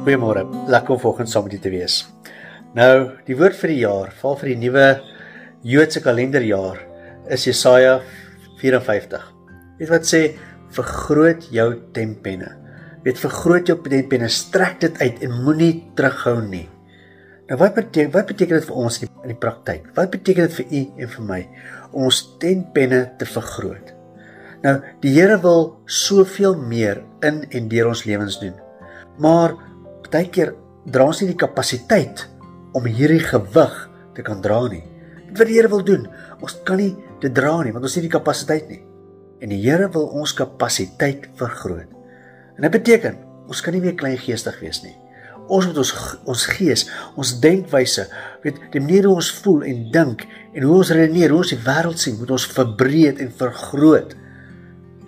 Goeiemôre, lekker om vanoggend saam met u te wees. Nou, die woord vir die jaar, val vir die nuwe Joodse kalenderjaar, is Jesaja 54. Weet wat sê, vergroot jou tentpenne. Weet, vergroot jou tentpenne, strek dit uit en moenie terughou nie. Nou, wat beteken dit vir ons in die praktyk? Wat beteken dit vir u en vir my, om ons tentpenne te vergroot? Nou, die Here wil soveel meer in en deur ons lewens doen. Maar baie keer dra ons nie die kapasiteit om hierdie gewig te kan dra nie. Wat die Here wil doen, ons kan nie dit dra nie, want ons het nie die kapasiteit nie. En die Here wil ons kapasiteit vergroot. En dit beteken, ons kan nie meer kleingeestig wees nie. Ons moet ons gees, ons denkwyse, die manier hoe ons voel en dink, en hoe ons redeneer, hoe ons die wêreld sien, moet ons verbreed en vergroot,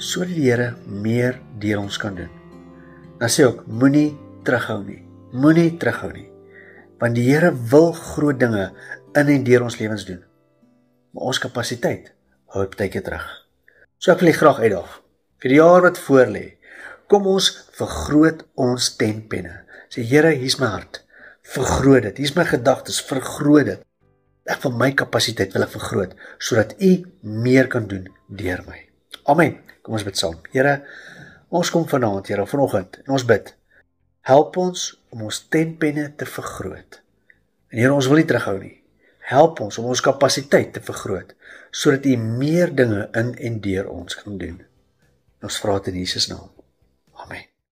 sodat die Here meer deur ons kan doen. Dan sê ook, moenie terughou nie. Moenie terughou nie. Want die Here wil groot dinge in en deur ons lewens doen. Maar ons kapasiteit hou baie keer terug. So ek wil julle graag uitdaag. Vir die jaar wat voorlê, kom ons vergroot ons tentpenne. Sê Here, hier's my hart. Vergroot dit. Hier's my gedagtes, vergroot dit. Ek wil my kapasiteit wil ek vergroot, sodat u meer kan doen deur my. Amen. Kom ons bid saam. Here, ons kom vanaand, Here, vanoggend, en ons bid. Help ons om ons tentpenne te vergroot. En Here, ons wil nie terughou nie. Help ons om ons kapasiteit te vergroot, sodat u meer dinge in en deur ons kan doen. Ons vra dit in Jesus naam.